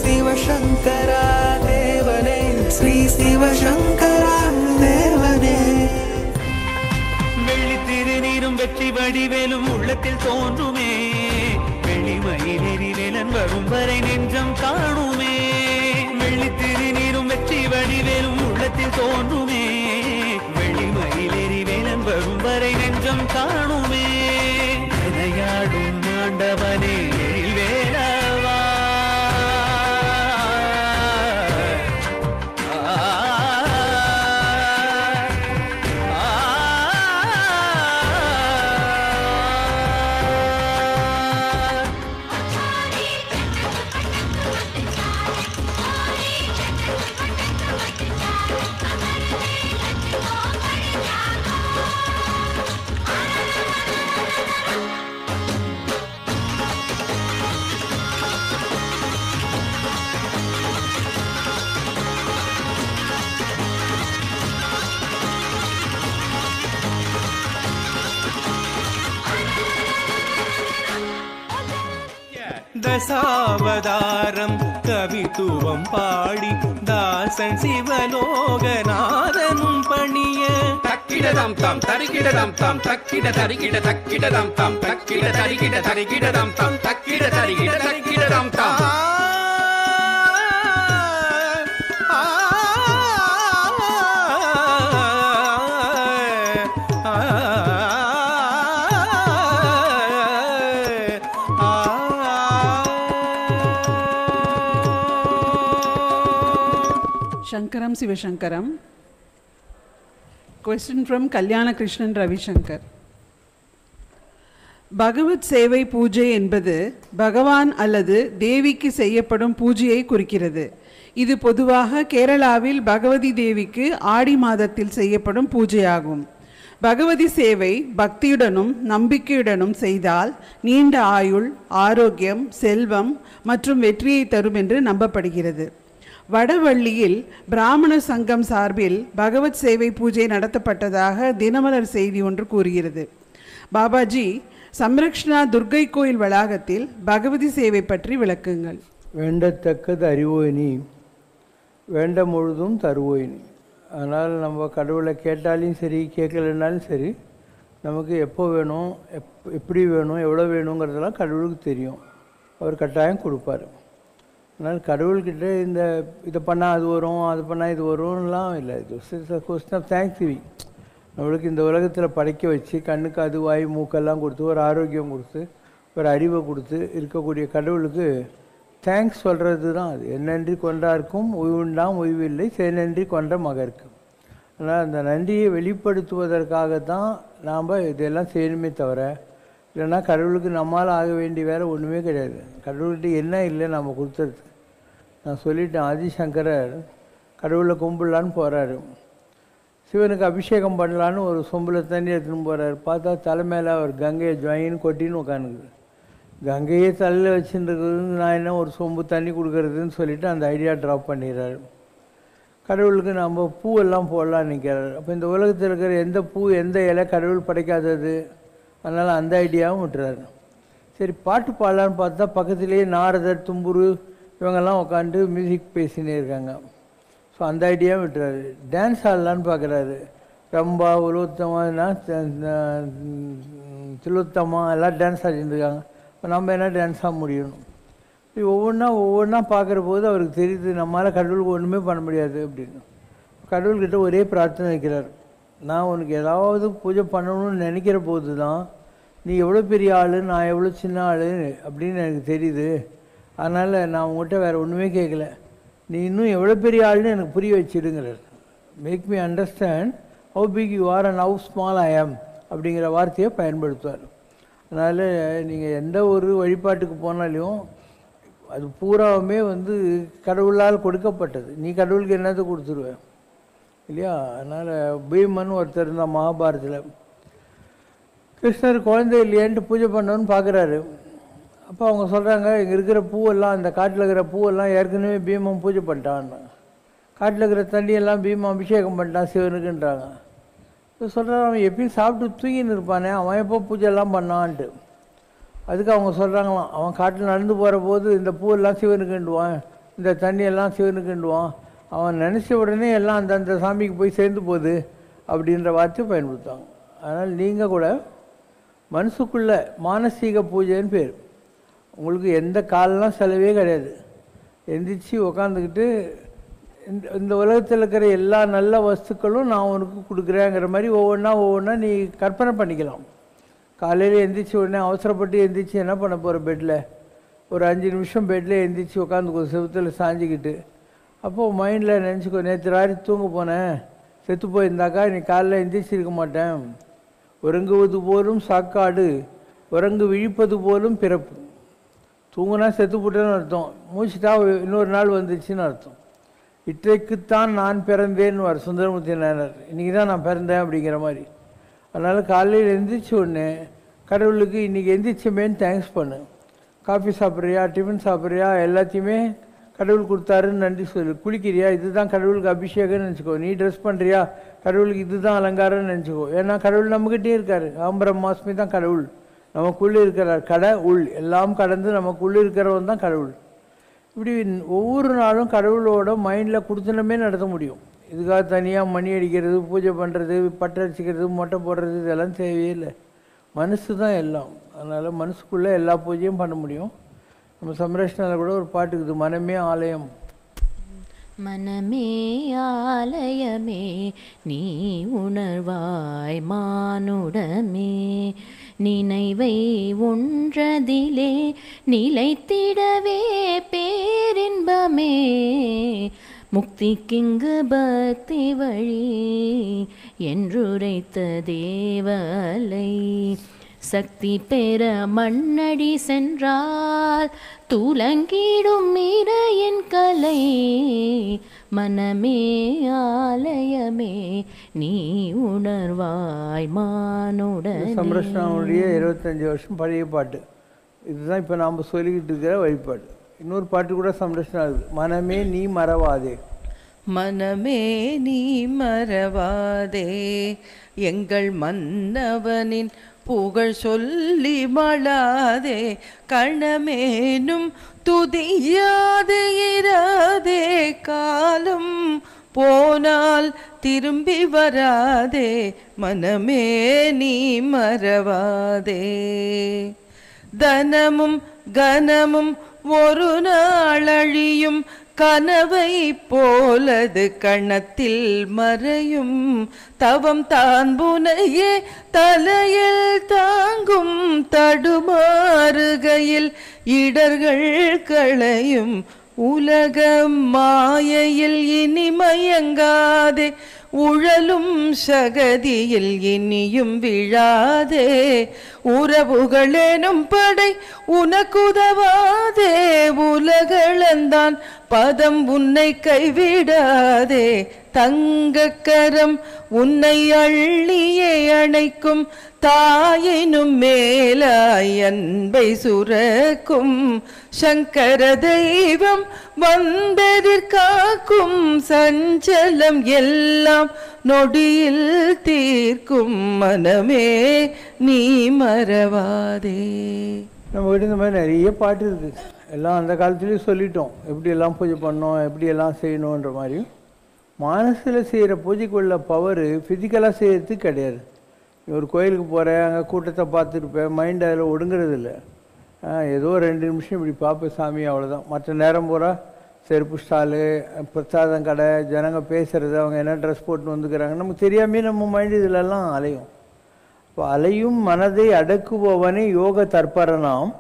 சிவசங்கரா தேவனே, ஸ்ரீ சிவசங்கரா தேவனே. வெள்ளி திருநீரும் வெற்றி வடிவேலும் உள்ளத்தில் தோன்றுமே, வெள்ளிமயிலேறி வேலன் வரும் வரை நெஞ்சம் காணுமே. வெள்ளி திருநீரும் வெற்றி வடிவேலும் உள்ளத்தில் தோன்றுமே, வெள்ளிமயிலேறி வேலன் வரும் வரை நெஞ்சம் காணுமே. விளையாடும் ஆண்டவனே வேலவா, தசாவதாரம் கவித்துவம் பாடி தாசன் சிவலோகநாதனும் பணிய தக்கிடதாம் தாம் தரிகிடதாம் தாம் தக்கிட தரிகிட தக்கிடதாம் தாம் தக்கிட தரிகிட தரிகிடதாம் தாம் தக்கிட தரிகிட தரிகிடதாம் தாம். Shankaram Sivashankaram. Question from Kalyana Krishnan Ravishankar. பகவத் சேவை பூஜை என்பது பகவான் அல்லது தேவிக்கு செய்யப்படும் பூஜையை குறிக்கிறது. இது பொதுவாக கேரளாவில் பகவதி தேவிக்கு ஆடி மாதத்தில் செய்யப்படும் பூஜையாகும். பகவதி சேவை பக்தியுடனும் நம்பிக்கையுடனும் செய்தால் நீண்ட ஆயுள், ஆரோக்கியம், செல்வம் மற்றும் வெற்றியை தரும் என்று நம்பப்படுகிறது. வடவள்ளியில் பிராமண சங்கம் சார்பில் பகவத் சேவை பூஜை நடத்தப்பட்டதாக தினமலர் செய்தி ஒன்று கூறுகிறது. பாபாஜி, சம்ரக்ஷணா துர்கை கோயில் வளாகத்தில் பகவதி சேவை பற்றி விளக்குங்கள். வேண்டத்தக்கது அறிவோயினி, வேண்ட முழுதும் தருவோயினி. அதனால் நம்ம கடவுளை கேட்டாலும் சரி கேட்கலனாலும் சரி, நமக்கு எப்போ வேணும், எப்படி வேணும், எவ்வளோ வேணுங்கிறதெல்லாம் கடவுளுக்கு தெரியும். அவர் கட்டாயம் கொடுப்பார். அதனால் கடவுள்கிட்ட இதை பண்ணால் அது வரும், அது பண்ணால் இது வரும்லாம் இல்லை. இது கொஸ்டின் ஆஃப் தேங்க்ஸ் கிவிங். நம்மளுக்கு இந்த உலகத்தில் படைக்க வச்சு கண்ணுக்கு அது வாய் மூக்கெல்லாம் கொடுத்து ஒரு ஆரோக்கியம் கொடுத்து ஒரு அறிவை கொடுத்து இருக்கக்கூடிய கடவுளுக்கு தேங்க்ஸ் சொல்கிறது தான் அது. என்னன்றி கொன்றார்க்கும் ஓய்வுண்டாம் ஓய்வில்லை, சேனன்றி கொன்ற மகர்க்கும். ஆனால் அந்த நன்றியை வெளிப்படுத்துவதற்காகத்தான் நாம் இதெல்லாம் செய்யணுமே தவிர, இல்லைன்னா கடவுளுக்கு நம்மளால் ஆக வேண்டிய வேறு ஒன்றுமே கிடையாது. கடவுள்கிட்ட என்ன இல்லை நம்ம கொடுத்துறது. நான் சொல்லிட்டேன், ஆதிசங்கரர் கடவுளை கும்பிடலான்னு போகிறாரு. சிவனுக்கு அபிஷேகம் பண்ணலான்னு ஒரு சொம்பில் தண்ணி எடுத்துன்னு போகிறார். பார்த்தா தலை மேலே அவர் கங்கையை ஜாயின்னு கொட்டின்னு உட்காந்துக்குது. கங்கையே தலையில் வச்சுருக்குது, நான் என்ன ஒரு சொம்பு தண்ணி கொடுக்கறதுன்னு சொல்லிவிட்டு அந்த ஐடியா ட்ராப் பண்ணிடுறாரு. கடவுளுக்கு நம்ம பூவெல்லாம் போடலான்னு நிற்கிறார். அப்போ இந்த உலகத்தில் இருக்கிற எந்த பூ எந்த இலை கடவுள் படைக்காதது, அதனால் அந்த ஐடியாவும் விட்டுறாரு. சரி பாட்டு பாடலான்னு பார்த்தா பக்கத்துலேயே நாரதர், தும்புரு இவங்கெல்லாம் உட்காந்து மியூசிக் பேசினே இருக்காங்க. ஸோ அந்த ஐடியாவும் விட்டுறாரு. டான்ஸ் ஆடலான்னு பார்க்குறாரு. ரம்பா, உலோத்தமா, திலோத்தமா எல்லாம் டான்ஸ் ஆடிட்டுருக்காங்க. இப்போ நம்ம என்ன டான்ஸ் ஆக முடியணும்? இப்படி ஒவ்வொன்றா பார்க்குற போது அவருக்கு தெரியுது நம்மளால் கடவுளுக்கு ஒன்றுமே பண்ண முடியாது அப்படின்னு. கடவுள்கிட்ட ஒரே பிரார்த்தனை வைக்கிறார். நான் உனக்கு ஏதாவது பூஜை பண்ணணும்னு நினைக்கிற போது தான் நீ எவ்வளோ பெரிய ஆள், நான் எவ்வளோ சின்ன ஆள் அப்படின்னு எனக்கு தெரியுது. அதனால் நான் உங்கள்கிட்ட வேறு ஒன்றுமே கேட்கல, நீ இன்னும் எவ்வளோ பெரிய ஆள்னு எனக்கு புரிய வச்சிடுங்கிறார். Make me understand how big you are and how small I am அப்படிங்கிற வார்த்தையை பயன்படுத்துவார். அதனால் நீங்கள் எந்த ஒரு வழிபாட்டுக்கு போனாலையும் அது பூராவுமே கடவுளால் கொடுக்கப்பட்டது. நீ கடவுளுக்கு என்னத்தை கொடுத்துருவேன் இல்லையா? அதனால் பீமன் ஒருத்தர் இருந்தால் மகாபாரதத்தில் கிருஷ்ணர் குழந்தை இல்லையேன்ட்டு பூஜை பண்ணணுன்னு பார்க்குறாரு. அப்போ அவங்க சொல்கிறாங்க, இங்கே இருக்கிற பூவெல்லாம், அந்த காட்டில் இருக்கிற பூவெல்லாம் ஏற்கனவே பீமன் பூஜை பண்ணிட்டான், காட்டில் இருக்கிற தண்ணியெல்லாம் பீமன் அபிஷேகம் பண்ணிட்டான் சிவனுக்குன்றாங்க. இப்போ சொல்கிறாங்க, அவன் எப்பயும் சாப்பிட்டு தூங்கின்னு இருப்பானே, அவன் எப்போ பூஜைலாம் பண்ணான்ட்டு. அதுக்கு அவங்க சொல்கிறாங்களாம், அவன் காட்டில் நடந்து போகிற போது இந்த பூவெல்லாம் சிவனுக்குண்டுவான், இந்த தண்ணியெல்லாம் சிவனுக்குண்டுவான், அவன் நினச்ச உடனே எல்லாம் அந்தந்த சாமிக்கு போய் சேர்ந்து போகுது அப்படின்ற வார்த்தையை பயன்படுத்துவாங்க. அதனால் நீங்கள் கூட மனசுக்குள்ள மானசீக பூஜைன்னு பேர். உங்களுக்கு எந்த காலெலாம் செலவே கிடையாது. எந்திரிச்சு உக்காந்துக்கிட்டு இந்த உலகத்தில் இருக்கிற எல்லா நல்ல வஸ்துக்களும் நான் உனக்கு கொடுக்குறேங்கிற மாதிரி ஒவ்வொன்றா நீ கற்பனை பண்ணிக்கலாம். காலையில் எந்திரிச்சு உடனே அவசரப்பட்டு எந்திரிச்சு என்ன பண்ண போகிற பெட்டில் ஒரு 5 நிமிஷம் பெட்டில் எந்திரிச்சு உட்காந்துக்கோ, செவுத்தில் சாஞ்சிக்கிட்டு. அப்போது மைண்டில் நினச்சிக்கோ, நேற்று ராரி தூங்க போனேன், செத்து போயிருந்தாக்கா நீ காலையில் எந்திரிச்சிருக்க மாட்டேன். உறங்குவது போலும் சாக்காடு, உறங்கு விழிப்பது போலும் பிறப்பு. தூங்குனா செத்து போட்டேன்னு அர்த்தம், மூச்சுட்டா இன்னொரு நாள் வந்துச்சுன்னு அர்த்தம். இன்றைக்குத்தான் நான் பிறந்தேன்னு வர சுந்தரமூர்த்தி நாயனார், இன்றைக்கி தான் நான் பிறந்தேன் அப்படிங்கிற மாதிரி. அதனால் காலையில் எந்திரிச்ச உடனே கடவுளுக்கு இன்றைக்கி எந்திரிச்சமேன்னு தேங்க்ஸ் பண்ணு. காஃபி சாப்பிட்றியா, டிஃபன் சாப்பிட்றியா, எல்லாத்தையுமே கடவுள் கொடுத்தாருன்னு நன்றி சொல்லு. குளிக்கிறியா, இதுதான் கடவுளுக்கு அபிஷேகம்னு நினச்சிக்கோ. நீ ட்ரெஸ் பண்ணுறியா, கடவுளுக்கு இதுதான் அலங்காரம்னு நினச்சிக்கோ. ஏன்னா கடவுள் நம்மக்கிட்டே இருக்கார். ஆம்பரமாஸ்மி தான் கடவுள், நமக்குள்ளே இருக்கிறார். உள் எல்லாம் கடந்து நமக்குள்ளே இருக்கிறவன் தான் கடவுள். இப்படி ஒவ்வொரு நாளும் கடவுளோட மைண்டில் கொடுத்தனமே நடத்த முடியும். இதுக்காக தனியாக மணி அடிக்கிறது, பூஜை பண்ணுறது, பட்டை அடிச்சிக்கிறது, மொட்டை போடுறது இதெல்லாம் தேவையே இல்லை. மனசு தான் எல்லாம். அதனால் மனசுக்குள்ளே எல்லா பூஜையும் பண்ண முடியும். நம்ம சம்ரஷ்ணாவில் கூட ஒரு பாட்டு இருக்குது, மனமே ஆலயம். மனமே ஆலயமே நீ உணர்வாய் மானுடமே, நினைவை ஒன்றதிலே நிலைத்திடவே பேரின்பமே, முக்திக்கிங்கு பக்தி வழி என்றுரைத்த தேவலை, சக்தி பெற மண்ணடி சென்றால் துலங்கிடும் இறையின் கலை, மனமே ஆலயமே நீ உணர்வாய் மானுடனே. சம்ரஷ்ணாவுடைய 25 வருஷம் பழைய பாட்டு. இதுதான் இப்போ நாம் சொல்லிக்கிட்டு இருக்கிற வழிபாடு. இன்னொரு பாட்டு கூட சம்ரஷ்ணா இருக்குது, மனமே நீ மறவாதே. மனமே நீ மறவாதே, எங்கள் மன்னவனின் புகழ் சொல்லி மழாதே, கணமேனும் துதியாதே இராதே, காலம் போனால் திரும்பி வராதே, மனமே நீ மறவாதே. தனமும் கனமும் ஒரு நாள் அழியும், கனவை போலது கணத்தில் மறையும், தவம் தான் புனையே தலையில் தாங்கும், தடுமாறுகையில் இடர்கள் களையும், உலகம் மாயையில் இனி மயங்காதே, உழலும் சகதியில் இனியும் விழாதே, உறவுகளேனும் படை உனக்குதவாதே, உலகளந்தான் பதம் உன்னை கைவிடாதே, தங்கக்கரம் உன்னை அள்ளியே அணைக்கும், தாயினும் மேலாய் அன்பை சுரக்கும், சங்கர தெய்வம் வந்தெதிர்காக்கும், சஞ்சலம் எல்லாம் நொடியில் தீர்க்கும், மனமே நீ மறவாதே. நம்ம கிட்ட இந்த மாதிரி நிறைய பாட்டு இருக்குது. எல்லாம் அந்த காலத்துலேயும் சொல்லிட்டோம், எப்படியெல்லாம் பூஜை பண்ணோம், எப்படியெல்லாம் செய்யணுன்ற மாதிரி. மனசில் செய்கிற பூஜைக்குள்ள பவர் ஃபிசிக்கலாக செய்கிறதுக்கு கிடையாது. ஒரு கோயிலுக்கு போகிறேன், அங்கே கூட்டத்தை பார்த்துருப்பேன், மைண்ட் அதில் ஒடுங்கிறது இல்லை. ஏதோ 2 நிமிஷம் இப்படி பார்ப்பேன் சாமி, அவ்வளோதான். மற்ற நேரம் பூரா செருப்பு ஸ்டாலு, பிரசாதம் கடை, ஜனங்க பேசுகிறது, அவங்க என்ன ட்ரெஸ் போட்டு வந்துக்கிறாங்க, நமக்கு தெரியாமே நம்ம மைண்டு இதிலெல்லாம் அலையும். இப்போ அலையும் மனதை அடக்குபவனே யோக தற்பரனாம்,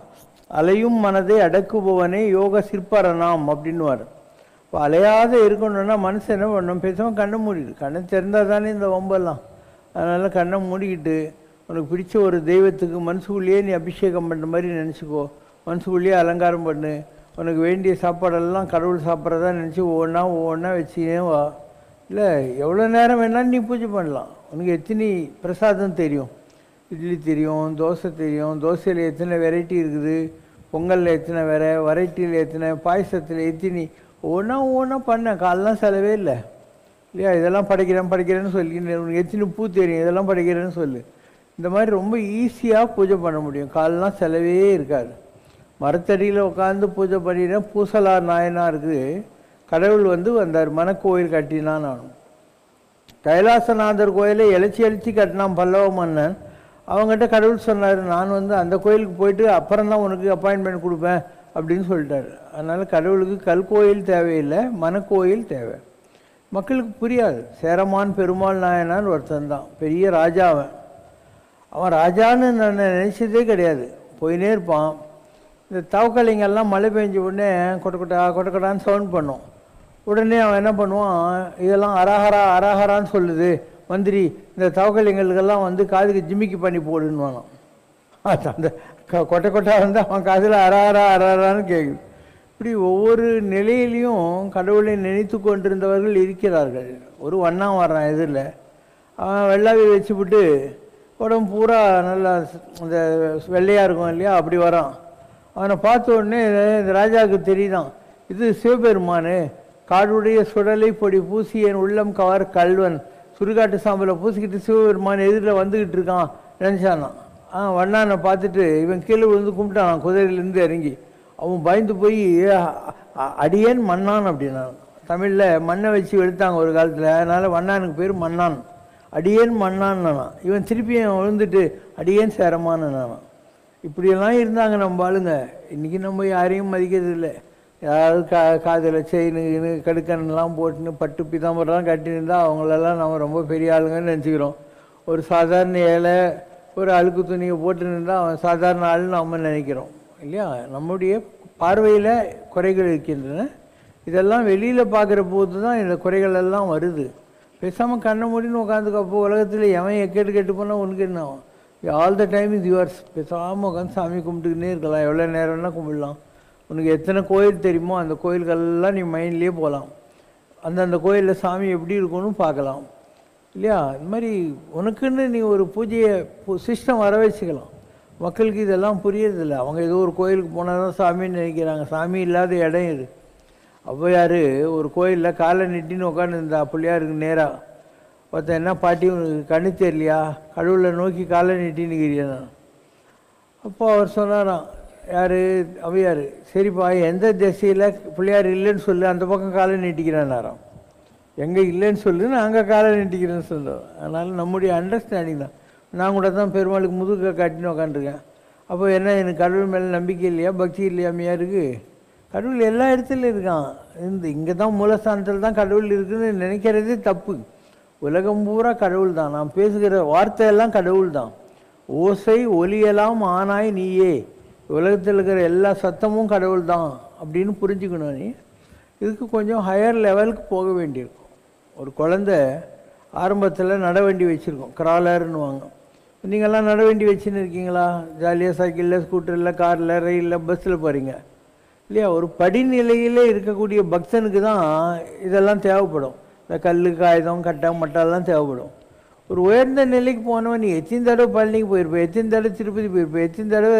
அலையும் மனதை அடக்குபவனே யோக சிற்பரனாம் அப்படின்னுவார். இப்போ அலையாத இருக்கணும்னா மனசு என்ன பண்ணணும், பேசாமல் கண்ணை மூடிடு. கண்ணை திறந்தால் தானே இந்த வம்பெல்லாம். அதனால் கண்ணை மூடிக்கிட்டு உனக்கு பிடிச்ச ஒரு தெய்வத்துக்கு மனசுக்குள்ளேயே நீ அபிஷேகம் பண்ணுற மாதிரி நினச்சிக்கோ. மனசுக்குள்ளேயே அலங்காரம் பண்ணு. உனக்கு வேண்டிய சாப்பாடெல்லாம் கடவுள் சாப்பிட்றதா நினச்சி ஒவ்வொன்றா வச்சுனே வா. இல்லை எவ்வளோ நேரம் வேணாலும் நீ பூஜை பண்ணலாம். உனக்கு எத்தனை பிரசாதம் தெரியும், இட்லி தெரியும், தோசை தெரியும், தோசையில் எத்தனை வெரைட்டி இருக்குது, பொங்கலில் எத்தனை வெரைட்டியில் எத்தனை, பாயசத்தில் எத்தனை, ஒவ்வொன்றா பண்ண காலெலாம் செலவே இல்லை இல்லையா. இதெல்லாம் படிக்கிறேன்னு சொல்லி உனக்கு எத்தனை பூ தெரியும், இதெல்லாம் படிக்கிறேன்னு சொல்லு. இந்த மாதிரி ரொம்ப ஈஸியாக பூஜை பண்ண முடியும், காலெலாம் செலவே இருக்காது. மரத்தடியில் உட்காந்து பூஜை பண்ணினேன். பூசலார் நாயனாருக்கு கடவுள் வந்தார், மனக்கோயில் கட்டினான். நான் கைலாசநாதர் கோயிலை எழுச்சி கட்டினான் பல்லவ மன்னன். அவங்ககிட்ட கடவுள் சொன்னார், நான் அந்த கோயிலுக்கு போயிட்டு அப்புறம் தான் உனக்கு அப்பாயின்மெண்ட் கொடுப்பேன் அப்படின்னு சொல்லிட்டார். அதனால் கடவுளுக்கு கல்கோயில் தேவையில்லை, மனக்கோயில் தேவை. மக்களுக்கு புரியாது. சேரமான் பெருமாள் நாயனார் ஒருத்தன் தான், பெரிய ராஜா. அவன் ராஜான்னு நான் நினச்சதே கிடையாது. போயினே இருப்பான். இந்த தவக்கலைங்கெல்லாம் மழை பெஞ்ச உடனே கொட்டக்கொட்டான்னு சவுண்ட் பண்ணும். உடனே அவன் என்ன பண்ணுவான், இதெல்லாம் அரஹரா அரஹரான்னு சொல்லுது மந்திரி, இந்த தவக்கலைங்களுக்கெல்லாம் காதுக்கு ஜிமிக்கி பண்ணி போடுன்னு. அந்த கொட்டை அவன் காதில் அரஹரா அரஹரான்னு கேட்குது. இப்படி ஒவ்வொரு நிலையிலையும் கடவுளை நினைத்து கொண்டிருந்தவர்கள் இருக்கிறார்கள். ஒரு வண்ணான் வர்றான் எதிரில், அவன் வெள்ளாவி வச்சுவிட்டு உடம்பு பூரா நல்லா இந்த வெள்ளையாக இருக்கும் இல்லையா, அப்படி வரான். அவனை பார்த்த உடனே இந்த ராஜாவுக்கு தெரியுதான், இது சிவபெருமானு, காடுடைய சுடலை பொடி பூசி என் உள்ளம் கவர் கல்வன், சுடுகாட்டு சாம்பலை பூசிக்கிட்டு சிவபெருமான் எதிரில் வந்துக்கிட்டு இருக்கான் நினச்சானான். வண்ணானை பார்த்துட்டு இவன் கீழே விழுந்து கும்பிட்டான் குதிரையிலேருந்து இறங்கி. அவன் பயந்து போய் அடியேன் மன்னான் அப்படின்னா. தமிழில் மண்ணை வச்சு எடுத்தாங்க ஒரு காலத்தில், அதனால் வண்ணானுக்கு பேர் மன்னான். அடியேன் மன்னான்னா. இவன் திருப்பியும் விழுந்துட்டு அடியேன் சேரமானானா. இப்படியெல்லாம் இருந்தாங்க நம்ம ஆளுங்க. இன்றைக்கி நம்ம யாரையும் மதிக்கிறது இல்லை. யாராவது காதில் செயின் கடுக்கன்லாம் போட்டுன்னு பட்டு பிதாம்பரம் கட்டினிருந்தால் அவங்களெல்லாம் நம்ம ரொம்ப பெரிய ஆளுங்கன்னு நினச்சிக்கிறோம். ஒரு சாதாரண ஏழை ஒரு அழுக்கு துணியை போட்டுருந்தால் அவன் சாதாரண ஆளுன்னு நம்ம நினைக்கிறோம் இல்லையா. நம்முடைய பார்வையில் குறைகள் இருக்கின்றன. இதெல்லாம் வெளியில் பார்க்குற போது தான் இந்த குறைகள் எல்லாம் வருது. பேசாமல் கண்ணை மூடின்னு உட்காந்துக்கப்போ உலகத்தில் எவன் கெட்டு போனால் உனக்கு என்ன ஆகும்? All the time is yours. பேசாமல் உட்காந்து சாமி கும்பிட்டுக்கினே இருக்கலாம், எவ்வளோ நேரம்னா கும்பிடலாம். உனக்கு எத்தனை கோயில் தெரியுமோ அந்த கோயில்களெல்லாம் நீ மைண்ட்லேயே போகலாம். அந்தந்த கோயிலில் சாமி எப்படி இருக்குன்னு பார்க்கலாம் இல்லையா. இது மாதிரி உனக்குன்னு நீ ஒரு பூஜையை சிஸ்டம் வர வச்சுக்கலாம். மக்களுக்கு இதெல்லாம் புரியறதில்லை. அவங்க ஏதோ ஒரு கோயிலுக்கு போனால் தான் சாமின்னு நினைக்கிறாங்க. சாமி இல்லாத இடம் இது. ஔவையார் ஒரு கோயிலில் காலை நெட்டின்னு உட்காந்துருந்தா பிள்ளையாருக்கு நேராக. ஒருத்தன் என்ன பாட்டி உனக்கு கண்ணு தெரியலையா, கடவுளை நோக்கி காலை நெட்டின்னுக்கிறியா? அப்போ அவர் சொன்னாராம், யார் ஔவையார், சரிப்பா எந்த திசையில் பிள்ளையார் இல்லைன்னு சொல்லு, அந்த பக்கம் காலை நீட்டிக்கிறானாராம். எங்கே இல்லைன்னு சொல்லு, நான் அங்கே காலை நீட்டிக்கிறேன்னு சொல்லுவோம். அதனால் நம்முடைய அண்டர்ஸ்டாண்டிங் தான். நான் கூட தான் பெருமாளுக்கு முதுக காட்டின்னு உக்காண்டிருக்கேன். அப்போ என்ன, எனக்கு கடவுள் மேலே நம்பிக்கை இல்லையா, பக்தி இல்லையா அம்மையாருக்கு? கடவுள் எல்லா இடத்துலையும் இருக்கான். இங்கே தான் மூலஸ்தானத்தில் தான் கடவுள் இருக்குதுன்னு நினைக்கிறதே தப்பு. உலகம் பூரா கடவுள் தான். நான் பேசுகிற வார்த்தையெல்லாம் கடவுள் தான். ஓசை ஒலியெல்லாம் ஆனாய் நீயே, உலகத்தில் இருக்கிற எல்லா சத்தமும் கடவுள் தான் அப்படின்னு புரிஞ்சுக்கணும். நீ இதுக்கு கொஞ்சம் ஹையர் லெவலுக்கு போக வேண்டியிருக்கும். ஒரு குழந்த ஆரம்பத்தில் நடவண்டி வச்சுருக்கோம், கிராலர்னுவாங்க. நீங்கள்லாம் நடவண்டி வச்சுன்னு இருக்கீங்களா? ஜாலியாக சைக்கிளில், ஸ்கூட்டரில், காரில், ரயிலில், பஸ்ஸில் போகிறீங்க இல்லையா. ஒரு படிநிலையில் இருக்கக்கூடிய பக்தனுக்கு தான் இதெல்லாம் தேவைப்படும். இந்த கல், காகிதம், கட்டை, மட்டெல்லாம் தேவைப்படும். ஒரு உயர்ந்த நிலைக்கு போனவன் நீ எத்தனை தடவை பழனிக்கு போயிருப்பேன், எத்தனை தடவை திருப்பதி போயிருப்பேன், எத்தனை தடவை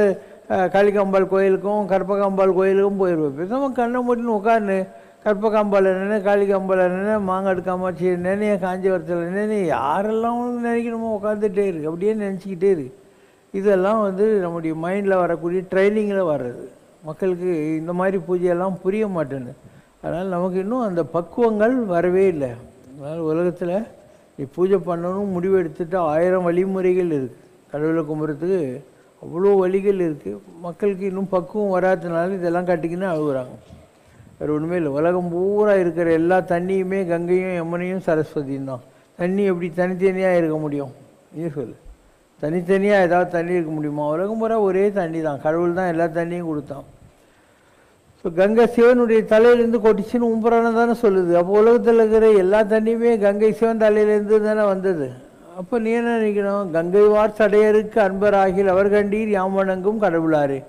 காளிகாம்பாள் கோயிலுக்கும் கற்பகாம்பாள் கோயிலுக்கும் போயிருப்பேன். பேசாமல் கண்ணை மூட்டின்னு உட்காந்து கற்பகாம்பாள் என்னென்ன, காளிகாம்பாள் என்னென்ன, மாங்காடு காமாட்சி என்னென்ன, காஞ்சிபுரத்தில் என்னென்ன, யாரெல்லாம் நினைக்கணுமோ உட்காந்துட்டே இருக்கு, அப்படியே நினச்சிக்கிட்டே இருக்கு. இதெல்லாம் நம்முடைய மைண்டில் வரக்கூடிய ட்ரைனிங்கில் வர்றது. மக்களுக்கு இந்த மாதிரி பூஜையெல்லாம் புரிய மாட்டேன்னு. அதனால் நமக்கு இன்னும் அந்த பக்குவங்கள் வரவே இல்லை. அதனால் உலகத்தில் நீ பூஜை பண்ணணும் முடிவு எடுத்துட்டு 1000 வழிமுறைகள் இருக்குது. கடவுளை கும்பிட்றதுக்கு அவ்வளோ வழிகள் இருக்குது. மக்களுக்கு இன்னும் பக்குவம் வராததுனால இதெல்லாம் கட்டிக்கின்னு அழுகுறாங்க. வேறு ஒன்றுமே இல்லை. உலகம் பூரா இருக்கிற எல்லா தண்ணியுமே கங்கையும் யமுனையும் சரஸ்வதியும் தான். தண்ணி எப்படி தனித்தனியாக இருக்க முடியும்? நீ சொல்லு. தனித்தனியாக ஏதாவது தண்ணி இருக்க முடியுமா? உலகம் பூரா ஒரே தண்ணி தான். கடவுள் தான் எல்லா தண்ணியும் கொடுத்தான். ஸோ கங்கை சிவனுடைய தலையிலேருந்து கொட்டிச்சுன்னு உம்புறான தானே சொல்லுது. அப்போ உலகத்தில் இருக்கிற எல்லா தண்ணியுமே கங்கை சிவன் தலையிலேருந்து தானே வந்தது. அப்போ நீ என்ன நினைக்கணும்? கங்கை வார் சடையருக்கு அன்பராகில் அவர் கண்டீர் யாமணங்கும் கடவுளாரே.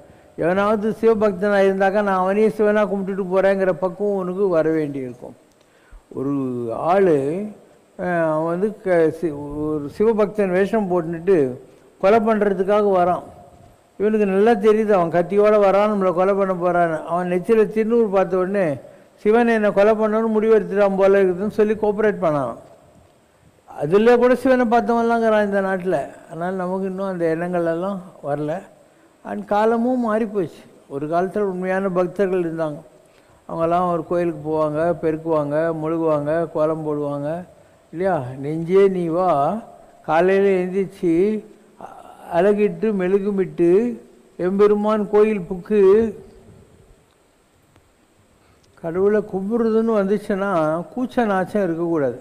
எவனாவது சிவபக்தனாக இருந்தாக்கா நான் அவனையே சிவனாக கும்பிட்டுட்டு போகிறேங்கிற பக்குவம் உனக்கு வர வேண்டியிருக்கும். ஒரு ஆள் அவன் ஒரு சிவபக்தன் வேஷம் போட்டுட்டு கொலை பண்ணுறதுக்காக வரான். இவனுக்கு நல்லா தெரியுது அவன் கத்தியோடு வரான், நம்மளை கொலை பண்ண போகிறான்னு. அவன் நெச்சில் திருநூறு பார்த்த உடனே சிவன் என்னை கொலை பண்ணணும்னு முடிவெடுத்துட்டான் போல இருக்குதுன்னு சொல்லி கோஆப்ரேட் பண்ணான். அதில் கூட சிவனை பார்த்தவன்லாங்கிறான் இந்த நாட்டில். அதனால் நமக்கு இன்னும் அந்த எண்ணங்கள் எல்லாம் வரல. அண்ட் காலமும் மாறிப்போச்சு. ஒரு காலத்தில் உண்மையான பக்தர்கள் இருந்தாங்க. அவங்கெல்லாம் ஒரு கோயிலுக்கு போவாங்க, பெருக்குவாங்க, முழுகுவாங்க, கோலம் போடுவாங்க இல்லையா. நெஞ்சே நீ வா, காலையில் எழுந்திரிச்சு அழகிட்டு மெழுகுமிட்டு எம்பெருமான் கோயில் புக்கு. கடவுளை கும்பிடுறதுன்னு வந்துச்சுன்னா கூச்ச நாச்சம் இருக்கக்கூடாது.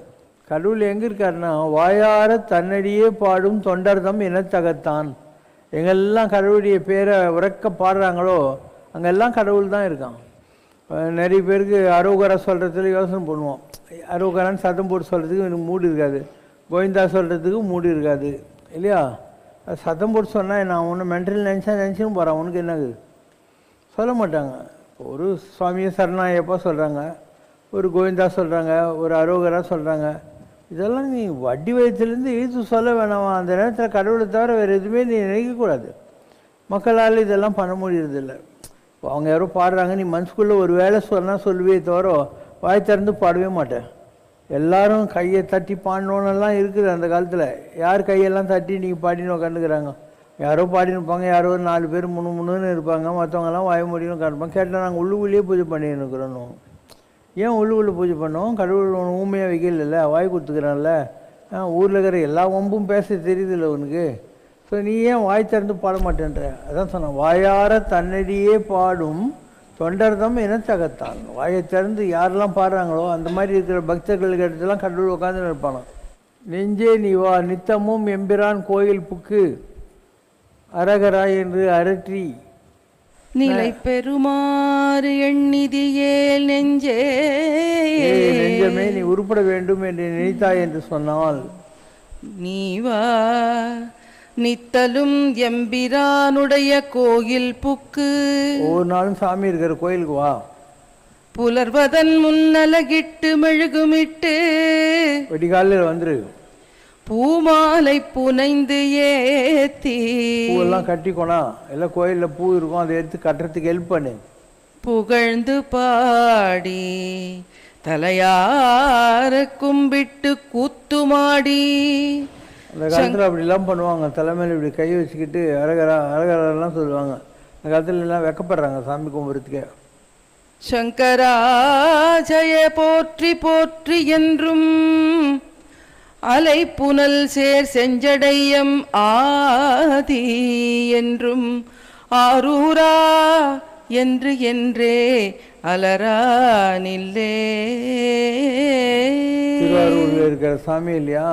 கடவுள் எங்கே இருக்காருன்னா, வாயார தன்னடியே பாடும் தொண்டர்தம் இனத்தகத்தான். எங்கெல்லாம் கடவுளுடைய பேரை உறக்க பாடுறாங்களோ அங்கெல்லாம் கடவுள் தான் இருக்கான். நிறைய பேருக்கு அரோகரா சொல்கிறதுல யோசனை பண்ணுவோம். அரோகரான்னு சத்தம் போட்டு சொல்கிறதுக்கு எனக்கு மூடு இருக்காது, கோவிந்தா சொல்கிறதுக்கு மூடு இருக்காது இல்லையா. சத்தம் போட்டு சொன்னால் நான் ஒன்று மென்டல் நினச்சின்னு போகிறேன், உனக்கு என்னது சொல்ல மாட்டாங்க. ஒரு சுவாமியை சரணாயப்பா சொல்கிறாங்க, ஒரு கோவிந்தா சொல்கிறாங்க, ஒரு அரோகரா சொல்கிறாங்க. இதெல்லாம் நீ வட்டி வயத்துலேருந்து இழுத்து சொல்ல வேணாமா. அந்த நேரத்தில் கடவுளை தவிர வேறு எதுவுமே நீ நினைக்கக்கூடாது. மக்களால் இதெல்லாம் பண்ண முடியறதில்லை. அவங்க யாரோ பாடுறாங்க, நீ மனசுக்குள்ளே ஒரு வேலை சொன்னால் சொல்லுவே தவிர வாய் திறந்து பாடவே மாட்டேன். எல்லாரும் கையை தட்டி பாடணுன்னெல்லாம் இருக்குது அந்த காலத்தில். யார் கையெல்லாம் தட்டி நீங்கள் பாடின்னு உட்காந்துக்கிறாங்க. யாரோ பாடின்னு இருப்பாங்க, யாரோ 4 பேர் முன்னு இருப்பாங்க, மற்றவங்கெல்லாம் வாய முடியும் உட்காந்துப்பாங்க. கேட்டால் நாங்கள் உள்ளுக்குள்ளேயே பூஜை பண்ணின்னு இருக்கிறோம். ஏன் உள்ளுக்குள்ளே பூஜை பண்ணோம்? கடவுள் ஊமையாக வைக்கல, வாய் கொடுத்துக்கிறான்ல. ஊரில் இருக்கிற எல்லா வம்பும் பேச தெரியுதில்ல உனக்கு. ஸோ நீ ஏன் வாய் திறந்து பாட மாட்டேன்ற? அதான் சொன்னேன், வாயார தன்னடியே பாடும் தொண்டர்தம் இனத்தகத்தான். வாயை திறந்து யாரெல்லாம் பாடுறாங்களோ அந்த மாதிரி இருக்கிற பக்தர்களுக்கு இடத்துலாம் கடவுள் உட்காந்து இருப்பானோ. நெஞ்சே நீ வா, நித்தமும் எம்பிரான் கோயில் புக்கு அரகரா என்று அரற்றி நிலை பெறுமாறு எண்ணிதியேல் நெஞ்சே நெஞ்சமே நீ உருப்பட வேண்டும் என்று நினைத்தாய் என்று சொன்னால், நீ வா நித்தலும் எம்பிரானுடைய கோயில் புக்கு. ஒவ்வொரு நாளும் சாமி இருக்கிற கோயிலுக்கு வா. புலர்வதன் முன்னலகிட்டு மெழுகுமிட்டு வெடிகாலில் வந்துரு. பூமாலை புனைந்து ஏத்தி பூவெல்லாம் கட்டிக்கோனா, எல்லாம் கோயிலில் பூ இருக்கும், அதை எடுத்து கட்டுறதுக்கு ஹெல்ப் பண்ணு. புகழ்ந்து பாடி தலையார கும்பிட்டு கூத்துமாடி. அந்த காலத்தில் அப்படிலாம் பண்ணுவாங்க. தலைமையில் இப்படி கை வச்சுக்கிட்டு அரகரா அரகரெல்லாம் சொல்லுவாங்க. அந்த காலத்தில் எல்லாம் வெக்கப்படுறாங்க சாமி கும்பிட்றதுக்கே. சங்கரா ஜெய போற்றி போற்றி என்றும் அலை புனல் சேர் செஞ்சடையம் ஆதி என்றும் ஆரூரா என்று என்றே அலரா நில்லே. திருவாரூரில் இருக்கிற சாமி இல்லையா,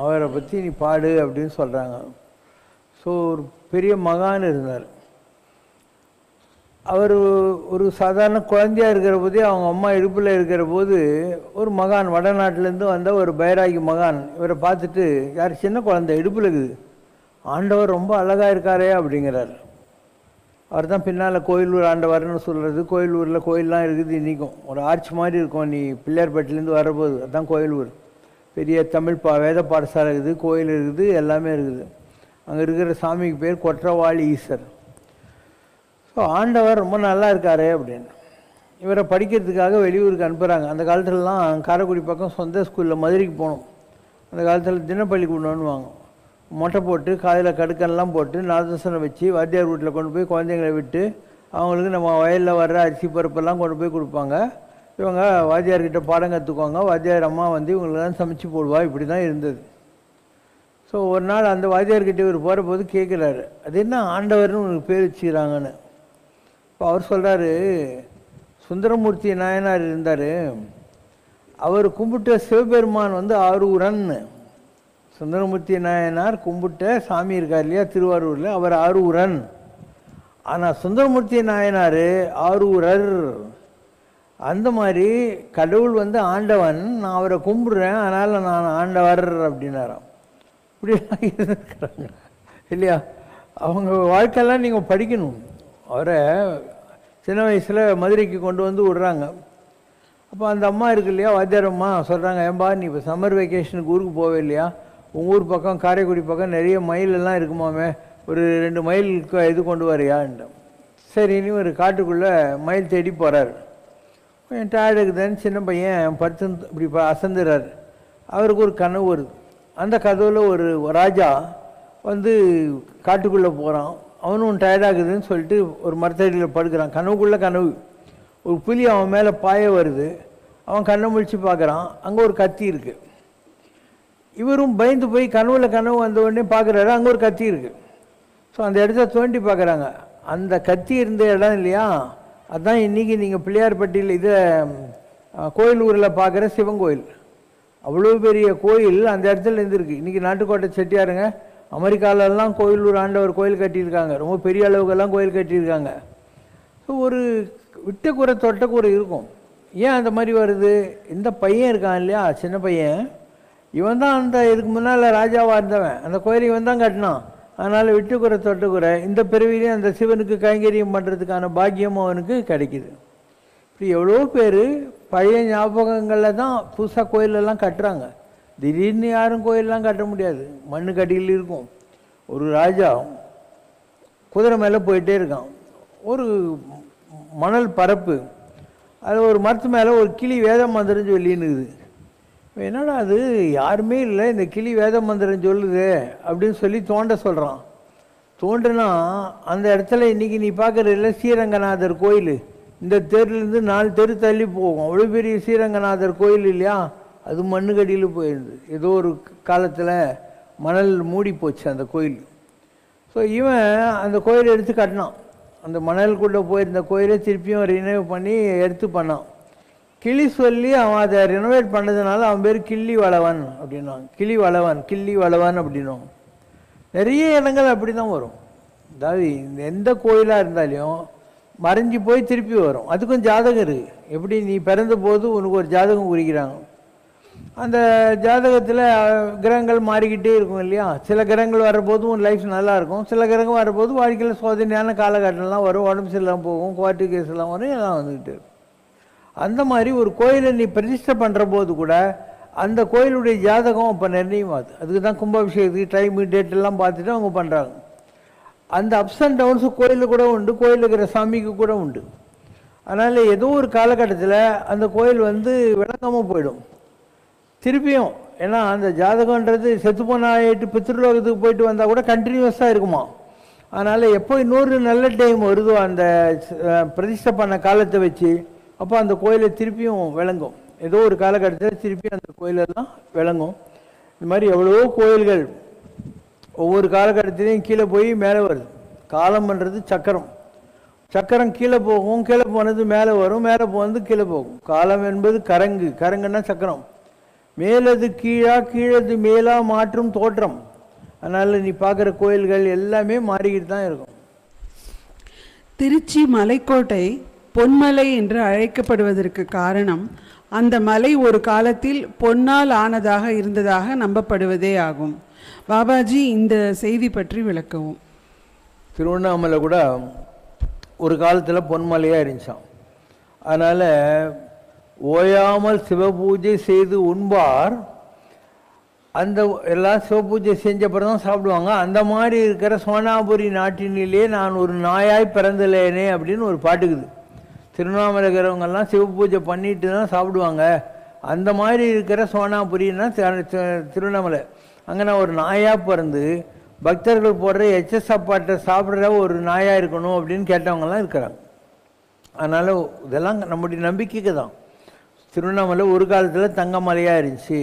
அவரை பற்றி நீ பாடு அப்படின்னு சொல்கிறாங்க. ஸோ ஒரு பெரிய மகான் இருந்தார். அவர் ஒரு சாதாரண குழந்தையாக இருக்கிற போதே அவங்க அம்மா இடுப்பில் இருக்கிற போது ஒரு மகான் வடநாட்டிலேருந்து வந்த ஒரு பைராகி மகான் இவரை பார்த்துட்டு, யார் சின்ன குழந்தை இடுப்பில் இருக்குது, ஆண்டவர் ரொம்ப அழகாக இருக்காரே அப்படிங்கிறார். அவர் தான் பின்னால் கோயிலூர் ஆண்டவர்னு சொல்கிறது. கோயிலூரில் கோயிலெலாம் இருக்குது இன்றைக்கும். ஒரு ஆர்ச் மாதிரி இருக்கும் நீ பிள்ளையார்பட்டிலேருந்து வரபோது, அதுதான் கோயிலூர். பெரிய தமிழ் வேத பாடசாலை இருக்குது, கோயில் இருக்குது, எல்லாமே இருக்குது. அங்கே இருக்கிற சாமிக்கு பேர் கொற்றவாளி ஈசர். ஸோ ஆண்டவர் ரொம்ப நல்லா இருக்காரு அப்படின்னு இவரை படிக்கிறதுக்காக வெளியூருக்கு அனுப்புகிறாங்க. அந்த காலத்துலலாம் காரைக்குடி பக்கம் சொந்த ஸ்கூலில் மதுரைக்கு போகணும். அந்த காலத்தில் தினப்பள்ளிக்கூடம்னு வாங்க, மொட்டை போட்டு காதில் கடுக்கெல்லாம் போட்டு நாதசனம் வச்சு வாத்தியார் வீட்டில் கொண்டு போய் குழந்தைங்களை விட்டு அவங்களுக்கு நம்ம வயலில் வர்ற அரிசி பருப்பெல்லாம் கொண்டு போய் கொடுப்பாங்க. இவங்க வாத்தியார்கிட்ட பாடம் கற்றுக்குவாங்க. வாத்தியார் அம்மா வந்து இவங்களுக்கெல்லாம் சமைச்சு போடுவா. இப்படி தான் இருந்தது. ஸோ ஒரு நாள் அந்த வாத்தியார்கிட்ட இவர் போகிற போது கேட்குறாரு, அது என்ன ஆண்டவர்னு உனக்கு பேர் வச்சுக்கிறாங்கன்னு. இப்போ அவர் சொல்கிறாரு, சுந்தரமூர்த்தி நாயனார் இருந்தார், அவர் கும்பிட்ட சிவபெருமான் வந்து ஆரூரன். சுந்தரமூர்த்தி நாயனார் கும்பிட்ட சாமி இருக்கார் இல்லையா திருவாரூரில், அவர் ஆரூரன். ஆனால் சுந்தரமூர்த்தி நாயனார் ஆரூரர். அந்த மாதிரி கடவுள் வந்து ஆண்டவன், நான் அவரை கும்பிடுறேன், அதனால் நான் ஆண்டவர் அப்படின்னாராம். இப்படிலாம் இருக்கிறாங்க இல்லையா. அவங்க வாழ்க்கையெல்லாம் நீங்கள் படிக்கணும். அவரை சின்ன வயசில் மதுரைக்கு கொண்டு வந்து விடுறாங்க. அப்போ அந்த அம்மா இருக்கு இல்லையா, வாத்தியார் அம்மா சொல்கிறாங்க, ஏன்பா நீ இப்போ சம்மர் வெக்கேஷனுக்கு ஊருக்கு போவே இல்லையா, உங்கள் ஊர் பக்கம் காரைக்குடி பக்கம் நிறைய மயிலெல்லாம் இருக்குமாமே, ஒரு 2 மைலுக்கு இது கொண்டு வரையான்ட்டு. சரின்னு ஒரு காட்டுக்குள்ளே மயில் தேடி போகிறார். கொஞ்சம் டயர்டு இருக்குதுன்னு சின்ன பையன் படுத்து இப்படி அசந்துறார். அவருக்கு ஒரு கனவு வருது. அந்த கதவில் ஒரு ராஜா வந்து காட்டுக்குள்ளே போகிறான். அவனும் டயர்டாகுதுன்னு சொல்லிட்டு ஒரு மரத்தடியில் படுக்கிறான். கனவுக்குள்ளே கனவு. ஒரு புலி அவன் மேலே பாய வருது. அவன் கண்ணை முழிச்சு பார்க்குறான். அங்கே ஒரு கத்தி இருக்குது. இவரும் பயந்து போய் கனவு வந்த உடனே பார்க்குறாரு, அங்கே ஒரு கத்தி இருக்குது. ஸோ அந்த இடத்த தோண்டி பார்க்குறாங்க. அந்த கத்தி இருந்த இடம் இல்லையா, அதுதான் இன்றைக்கி நீங்கள் பிள்ளையார்பட்டியில் இதை கோயிலூரில் பார்க்குற சிவன் கோயில். அவ்வளோ பெரிய கோயில் அந்த இடத்துல இருந்துருக்கு. இன்றைக்கி நாட்டுக்கோட்டை செட்டியாருங்க அமெரிக்காவிலலாம் கோயிலூர் ஆண்டவர் கோயில் கட்டியிருக்காங்க. ரொம்ப பெரிய அளவுக்கெல்லாம் கோயில் கட்டியிருக்காங்க. ஸோ ஒரு விட்ட கூரை தொட்ட கூரை இருக்கும். ஏன் அந்த மாதிரி வருது? இந்த பையன் இருக்கான் இல்லையா, சின்ன பையன், இவன் தான் அந்த இதுக்கு முன்னால் ராஜாவாக இருந்தவன். அந்த கோயிலை இவன் தான் கட்டினான். அதனால் விட்டுக்குறை தொட்டுக்குறை இந்த பிறவிலையும் அந்த சிவனுக்கு கைங்கரியம் பண்ணுறதுக்கான பாக்கியமும் அவனுக்கு கிடைக்கிது. இப்படி எவ்வளோ பேர் பழைய ஞாபகங்களில் தான் புதுசாக கோயிலெல்லாம் கட்டுறாங்க. திடீர்னு யாரும் கோயிலெலாம் கட்ட முடியாது. மண்ணு கட்டியில் இருக்கும். ஒரு ராஜா குதிரை மேலே போயிட்டே இருக்கான். ஒரு மணல் பரப்பு, அது ஒரு மரத்து மேலே ஒரு கிளி வேத மந்திரம் சொல்லின்னுக்குது. என்னடா அது, யாருமே இல்லை, இந்த கிளி வேத மந்திரம் சொல்லுது அப்படின்னு சொல்லி தோண்ட சொல்கிறான். தோன்றுனா அந்த இடத்துல இன்றைக்கி நீ பார்க்குற இல்லை ஸ்ரீரங்கநாதர் கோயில், இந்த தெருலேருந்து 4 தெரு தள்ளி போகும். அவ்வளோ பெரிய ஸ்ரீரங்கநாதர் கோயில் இல்லையா, அது மண்ணுக்கடியில் போயிடுது. ஏதோ ஒரு காலத்தில் மணல் மூடி போச்சு அந்த கோயில். ஸோ இவன் அந்த கோயிலை எடுத்து கட்டினான். அந்த மணலுக்குள்ளே போயிருந்த கோயிலை திருப்பியும் ரினோவ் பண்ணி எடுத்து பண்ணான். கிளி சொல்லி அவன் அதை ரினோவேட் பண்ணதுனால அவன் பேர் கிள்ளி வளவன் அப்படின்னான். கிள்ளி வளவன் அப்படின்னும். நிறைய இடங்கள் அப்படி தான் வரும். அதாவது எந்த கோயிலாக இருந்தாலையும் மறைஞ்சி போய் திருப்பி வரும். அதுக்கும் ஜாதகம் இருக்குது. எப்படி நீ பிறந்த போது உனக்கு ஒரு ஜாதகம் குறிக்கிறாங்க. அந்த ஜாதகத்தில் கிரகங்கள் மாறிக்கிட்டே இருக்கும் இல்லையா. சில கிரகங்கள் வரபோது உன் லைஃப் நல்லாயிருக்கும், சில கிரகம் வரபோது வாழ்க்கையில் சோதனையான காலகட்டம்லாம் வரும், உடம்பு சரியில்லாமல் போகும், கோர்ட்டு கேஸ்லாம் வரும், எல்லாம் வந்துக்கிட்டு இருக்கும். அந்த மாதிரி ஒரு கோயிலை நீ பிரதிஷ்டை பண்ணுற போது கூட அந்த கோயிலுடைய ஜாதகம் அப்போ நிர்ணயமாகுது. அதுக்கு தான் கும்பாபிஷேகத்துக்கு டைமு டேட்டெல்லாம் பார்த்துட்டு அவங்க பண்ணுறாங்க. அந்த அப்ஸ் அண்ட் டவுன்ஸு கோயிலில் கூட உண்டு, கோயிலில் இருக்கிற சாமிக்கு கூட உண்டு. அதனால் ஏதோ ஒரு காலகட்டத்தில் அந்த கோயில் விளங்காமல் போயிடும் திருப்பியும். ஏன்னா அந்த ஜாதகன்றது செத்து போனாயிட்டு பித்ருலோகத்துக்கு போயிட்டு வந்தால் கூட கண்டினியூஸாக இருக்குமா. அதனால் எப்போ இன்னொரு நல்ல டைம் வருதோ அந்த பிரதிஷ்டை பண்ண காலத்தை வச்சு அப்போ அந்த கோயிலை திருப்பியும் விளங்கும். ஏதோ ஒரு காலகட்டத்தில் திருப்பி அந்த கோயிலெல்லாம் விளங்கும். இந்த மாதிரி எவ்வளவோ கோயில்கள் ஒவ்வொரு காலகட்டத்திலையும் கீழே போய் மேலே வருது. காலம் பண்ணுறது சக்கரம். சக்கரம் கீழே போகும், கீழே போனது மேலே வரும், மேலே போனது கீழே போகும். காலம் என்பது கரங்கு, கரங்குன்னா சக்கரம். மேலது கீழா, கீழது மேலா மாற்றும் தோற்றம். அதனால் நீ பார்க்குற கோயில்கள் எல்லாமே மாறிக்கிட்டு தான் இருக்கும். திருச்சி மலைக்கோட்டை பொன்மலை என்று அழைக்கப்படுவதற்கு காரணம் அந்த மலை ஒரு காலத்தில் பொன்னால் ஆனதாக இருந்ததாக நம்பப்படுவதே ஆகும். பாபாஜி இந்த செய்தி பற்றி விளக்கவும். திருவண்ணாமலை கூட ஒரு காலத்தில் பொன்மலையாக இருந்துச்சான். அதனால் ஓயாமல் சிவபூஜை செய்து உண்பார். அந்த எல்லாம் சிவபூஜை செஞ்சப்பறம் தான் சாப்பிடுவாங்க. அந்த மாதிரி இருக்கிற சோனாபுரி நாட்டினிலே நான் ஒரு நாயாய் பிறந்தலேனே அப்படின்னு ஒரு பாட்டுக்குது. திருவண்ணாமலை இருக்கிறவங்கெல்லாம் சிவபூஜை பண்ணிட்டு தான் சாப்பிடுவாங்க. அந்த மாதிரி இருக்கிற சோனாபுரின்னா திருவண்ணாமலை. அங்கே நான் ஒரு நாயாக பிறந்து பக்தர்கள் போடுற எச்ச சாப்பாட்டை சாப்பிட்ற ஒரு நாயாக இருக்கணும் அப்படின்னு கேட்டவங்கெல்லாம் இருக்கிறாங்க. அதனால் இதெல்லாம் நம்முடைய நம்பிக்கைக்கு தான். திருவண்ணாமலை ஒரு காலத்தில் தங்க மலையாக இருந்துச்சு,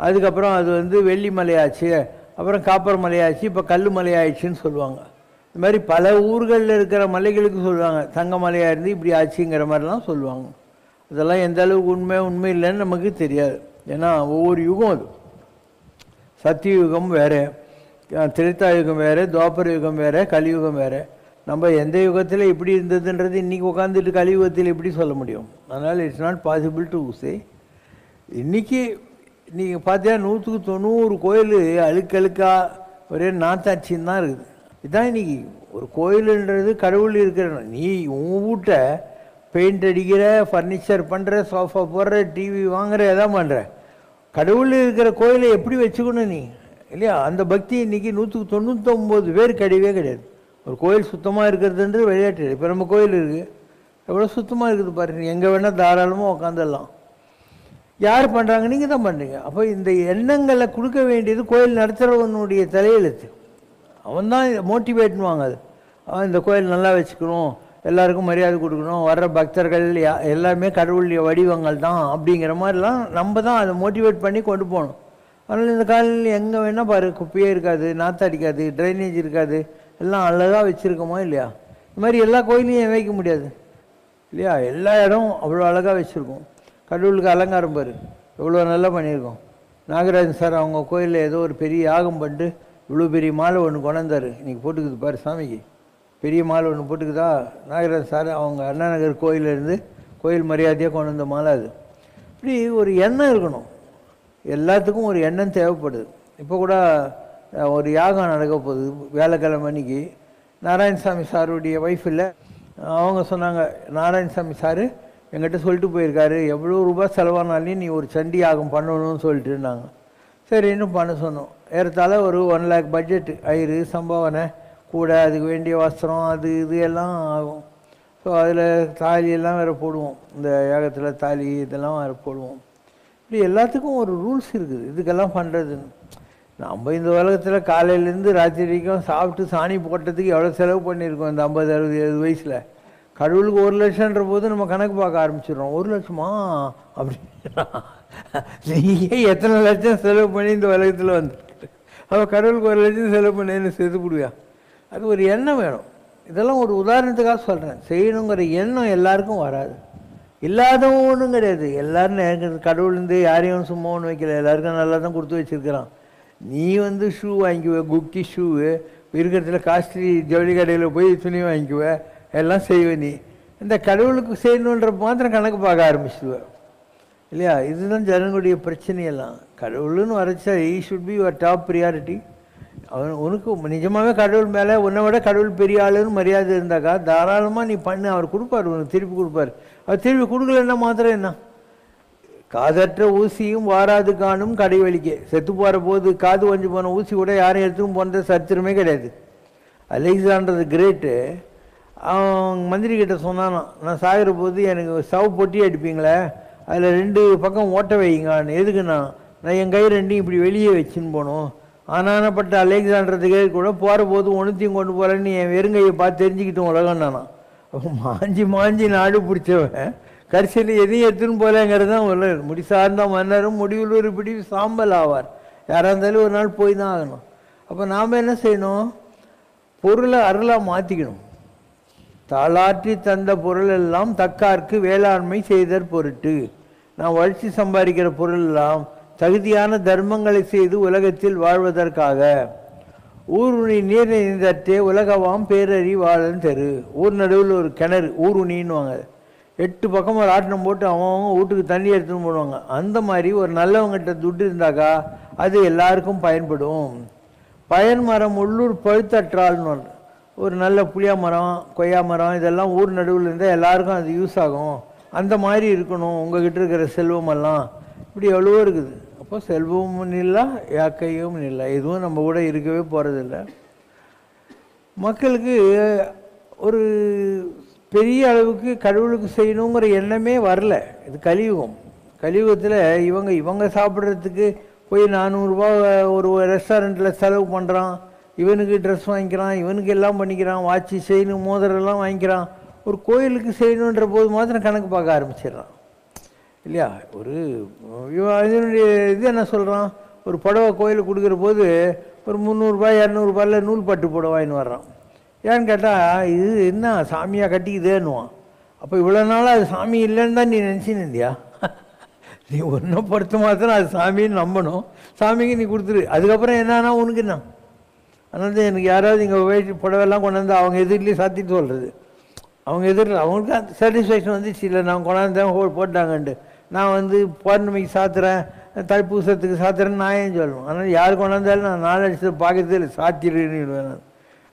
அதுக்கப்புறம் அது வெள்ளி மலையாச்சு, அப்புறம் காப்பர் மலையாச்சு, இப்போ கல் மலையாயிடுச்சுன்னு சொல்லுவாங்க. இந்த மாதிரி பல ஊர்களில் இருக்கிற மலைகளுக்கு சொல்லுவாங்க தங்க மலையாக இருந்து இப்படி ஆச்சுங்கிற மாதிரிலாம் சொல்லுவாங்க. அதெல்லாம் எந்த அளவுக்கு உண்மை இல்லைன்னு நமக்கு தெரியாது. ஏன்னா ஒவ்வொரு யுகம் அது. சத்தியுகம் வேறு, திரேதா யுகம் வேறு, துவாபர யுகம் வேறு, கலியுகம் வேறு. நம்ம எந்த யுகத்தில் எப்படி இருந்ததுன்றது இன்றைக்கி உட்காந்துட்டு கலியுகத்தில் எப்படி சொல்ல முடியும்? அதனால் it's not possible to say. இன்றைக்கி நீங்கள் பார்த்தீங்கன்னா 100க்கு 90 கோயில் அழுக்கழுக்கா ஒரே நாத்தாட்சின்னு தான் இருக்குது. இதுதான் இன்றைக்கி ஒரு கோயிலுன்றது. கடவுள் இருக்கிற நீ உன் வீட்டை பெயிண்ட் அடிக்கிற, ஃபர்னிச்சர் பண்ணுற, சோஃபா போடுற, டிவி வாங்குற, எதாவது பண்ணுற. கடவுள் இருக்கிற கோயிலை எப்படி வச்சுக்கணும் நீ இல்லையா? அந்த பக்தி இன்றைக்கி 100க்கு 99 பேர் கிடையவே கிடையாது. ஒரு கோயில் சுத்தமாக இருக்கிறதுன்றது விளையாட்டு. இப்போ நம்ம கோயில் இருக்குது, எவ்வளோ சுத்தமாக இருக்குது பாருங்க. எங்கே வேணால் தாராளமாக உட்காந்துடலாம். யார் பண்ணுறாங்க? நீங்கள் தான் பண்ணுறீங்க. அப்போ இந்த எண்ணங்களை கொடுக்க வேண்டியது கோயில் நடத்துகிறவனுடைய தலையெழுத்து. அவன் தான் மோட்டிவேட்னுவாங்க. அது அவன் இந்த கோயில் நல்லா வச்சுக்கணும், எல்லாருக்கும் மரியாதை கொடுக்கணும், வர்ற பக்தர்கள் எல்லாமே கடவுளுடைய வடிவங்கள் தான் அப்படிங்கிற மாதிரிலாம் நம்ம தான் அதை மோட்டிவேட் பண்ணி கொண்டு போகணும். அதனால் இந்த காலையில் எங்கே வேணால் பாரு, குப்பையே இருக்காது, நாற்று அடிக்காது, ட்ரைனேஜ் இருக்காது, எல்லாம் அழகாக வச்சுருக்கோமா இல்லையா? இந்த மாதிரி எல்லா கோயிலையும் வைக்க முடியாது இல்லையா? எல்லா இடம் அவ்வளோ அழகாக வச்சுருக்கோம். கடவுளுக்கு அலங்காரம் பாரு எவ்வளோ நல்லா பண்ணியிருக்கோம். நாகராஜன் சார் அவங்க கோயிலில் ஏதோ ஒரு பெரிய யாகம் பண்ணிட்டு இவ்வளோ பெரிய மாலை ஒன்று கொண்டாந்தார். இன்றைக்கி போட்டுக்குது பாரு சாமிக்கு, பெரிய மாலை ஒன்று போட்டுக்குதா நாகராஜன் சார் அவங்க அண்ணா நகர் கோயிலேருந்து கோயில் மரியாதையாக கொண்டு வந்த மாலை. அது இப்படி ஒரு எண்ணம் இருக்கணும், எல்லாத்துக்கும் ஒரு எண்ணம் தேவைப்படுது. இப்போ கூட ஒரு யாகம் நடக்க போகுது வியாழக்கிழமை அன்னைக்கு. நாராயணசாமி சாருடைய ஒய்ஃப் இல்லை, அவங்க சொன்னாங்க நாராயணசாமி சார் எங்கிட்ட சொல்லிட்டு போயிருக்காரு எவ்வளோ ரூபாய் செலவானாலையும் நீ ஒரு சண்டி யாகம் பண்ணணும்னு சொல்லிட்டு இருந்தாங்க. சரி இன்னும் பண்ண சொன்னோம். ஏறத்தாழ ஒரு 1 lakh பட்ஜெட்டு, ஐயரு சம்பாவனை கூட, அதுக்கு வேண்டிய வஸ்திரம் அது இது எல்லாம் ஆகும். ஸோ அதில் தாலியெல்லாம் வேறு போடுவோம், இந்த யாகத்தில் தாலி இதெல்லாம் வேறு போடுவோம். இப்படி எல்லாத்துக்கும் ஒரு ரூல்ஸ் இருக்குது இதுக்கெல்லாம் பண்ணுறதுன்னு. நம்ம இந்த உலகத்தில் காலையிலேருந்து ராத்திரி வரைக்கும் சாப்பிட்டு சாணி போட்டதுக்கு எவ்வளோ செலவு பண்ணியிருக்கோம் இந்த 50, 60, 70 வயசில். கடவுளுக்கு 1 லட்சம்ன்ற போது நம்ம கணக்கு பார்க்க ஆரம்பிச்சிடுறோம். 1 லட்சமா அப்படின்னா நீயே எத்தனை லட்சம் செலவு பண்ணி இந்த உலகத்தில் வந்துட்டு அவள் கடவுளுக்கு 1 லட்சம் செலவு பண்ணி செத்து போடுவியா? அது ஒரு எண்ணம் வேணும். இதெல்லாம் ஒரு உதாரணத்துக்காக சொல்கிறேன். செய்யணுங்கிற எண்ணம் எல்லாருக்கும் வராது, இல்லாதவங்க ஒன்றும் கிடையாது. எல்லோரும் கடவுள்லேருந்து யாரையும் சும்மா ஒன்று வைக்கல, எல்லாருக்கும் நல்லா தான் கொடுத்து வச்சுருக்கிறான். நீ வந்து ஷூ வாங்கிக்குவ, குக்கி ஷூவு இருக்கிறதுல காஸ்ட்லி ஜவுளி கடையில் போய் துணி வாங்கிக்குவ, எல்லாம் செய்வேன். நீ இந்த கடவுளுக்கு செய்யணுன்ற மாத்திரம் கணக்கு பார்க்க ஆரம்பிச்சுடுவேன் இல்லையா? இதுதான் ஜனங்களுடைய பிரச்சனையெல்லாம். கடவுள்னு வரைச்சா he should be your top priority. உனக்கு நிஜமாகவே கடவுள் மேலே உன்னை விட கடவுள் பெரிய ஆளுன்னு மரியாதை இருந்தாக்கா தாராளமாக நீ பண்ணு, அவர் கொடுப்பார், உனக்கு திருப்பி கொடுப்பார். அவர் திருப்பி கொடுக்கலன்னா மாத்திரம் என்ன? காதற்ற ஊசியும் வாராது காணும் கடை வலிக்க. செத்து போகிற போது காது வஞ்சி போன ஊசி கூட யாரும் எடுத்துக்கும் போன்ற சரித்திரமே கிடையாது. அலெக்சாண்டர் கிரேட்டு அவன் மந்திரி கிட்ட சொன்னானா, நான் சாகிற போது எனக்கு சவ பொட்டி அடிப்பீங்களே, அதில் 2 பக்கம் ஓட்ட வைங்கன்னு. எதுக்குண்ணா? நான் என் கை 2 இப்படி வெளியே வச்சுன்னு போனோம். ஆனானப்பட்ட அலெக்சாண்டர் கிரேட் கூட போகிற போது ஒன்றுத்தையும் கொண்டு போகிறேன்னு என் வெறுங்கையை பார்த்து தெரிஞ்சுக்கிட்டோம் உலகம் நானா. மாஞ்சி மாஞ்சி நாடு பிடிச்சவன் கரிசல் எதையும் எடுத்துன்னு போகலங்கிறது தான் உள்ள. முடி சார்ந்த மன்னரும் முடிவில் ஒரு பிடி சாம்பல் ஆவார். யாராக இருந்தாலும் ஒரு நாள் போய் தான் ஆகணும். அப்போ நாம் என்ன செய்யணும்? பொருளை அருளாக மாற்றிக்கணும். தாளாற்றி தந்த பொருள் எல்லாம் தக்கார்க்கு வேளாண்மை செய்தற் பொருட்டு. நான் உழைச்சி சம்பாதிக்கிற பொருள் எல்லாம் தகுதியான தர்மங்களை செய்து உலகத்தில் வாழ்வதற்காக. ஊருணி நீர் நீந்தற்றே உலகவாம் பேரறி வாழன் தெரு. ஊர் நடுவில் ஒரு கிணறு, ஊருணின்னுவாங்க. 8 பக்கம் ஒரு ஆட்டணம் போட்டு அவங்க வீட்டுக்கு தண்ணி எடுத்துன்னு போடுவாங்க. அந்த மாதிரி ஒரு நல்லவங்கிட்ட துட்டு இருந்தாக்கா அது எல்லாருக்கும் பயன்படும். பயன் மரம் உள்ளூர் பழுத்தற்றால்னு ஒரு நல்ல புளியா மரம், கொய்யா மரம், இதெல்லாம் ஊர் நடுவில் இருந்தால் எல்லாருக்கும் அது யூஸ் ஆகும். அந்த மாதிரி இருக்கணும் உங்ககிட்ட இருக்கிற செல்வமெல்லாம். இப்படி எவ்வளவோ இருக்குது. அப்போ செல்வமும் இல்லை, யாக்கையும் இல்லை, எதுவும் நம்ம கூட இருக்கவே போகிறதில்ல. மக்களுக்கு ஒரு பெரிய அளவுக்கு கடவுளுக்கு செய்யணுங்கிற எண்ணமே வரல. இது கலியுகம். கலியுகத்தில் இவங்க சாப்பிட்றதுக்கு போய் 400 ரூபா ஒரு ரெஸ்டாரண்ட்டில் செலவு பண்ணுறான். இவனுக்கு ட்ரெஸ் வாங்கிக்கிறான், இவனுக்கு எல்லாம் பண்ணிக்கிறான், வாட்சி செயின் மோதிரெல்லாம் வாங்கிக்கிறான். ஒரு கோயிலுக்கு செய்யணுன்ற போது மாத்திரம் கணக்கு பார்க்க ஆரம்பிச்சிடுறான் இல்லையா? ஒரு இதனுடைய இது என்ன சொல்கிறான், ஒரு புடவை கோயிலுக்கு கொடுக்குற போது ஒரு 300 ரூபாய் 200 ரூபாயில் நூல் பட்டு புடவாயின்னு வர்றான். ஏன்னு கேட்டால் இது என்ன சாமியாக கட்டிக்குதேன்னுவான். அப்போ இவ்வளோ நாளாக அது சாமி இல்லைன்னு தான் நீ நினச்சின்னு இருந்தியா? நீ ஒன்றை பொறுத்த மாத்திரம் அது சாமின்னு நம்பணும், சாமிக்கு நீ கொடுத்துரு. அதுக்கப்புறம் என்னன்னா உனக்கு என்ன? அதனால தான் எனக்கு யாராவது இங்கே போயிட்டு புடவெல்லாம் கொண்டு வந்து அவங்க எதிர்லேயே சாத்திட்டு சொல்கிறது. அவங்க எதிரில் அவங்களுக்கு அந்த சாட்டிஸ்ஃபேக்ஷன் வந்துச்சு, இல்லை நான் கொண்டாந்தேன் போட்டாங்கன்ட்டு. நான் வந்து பௌர்ணமிக்கு சாத்துறேன், தைப்பூசத்துக்கு சாத்துறேன்னு நான் ஏன் சொல்லணும்? அதனால் யார் கொண்டாந்தாலும் நான் 4 லட்சத்தை பார்க்கறதே இல்லை, சாத்திடுவேன் நான்.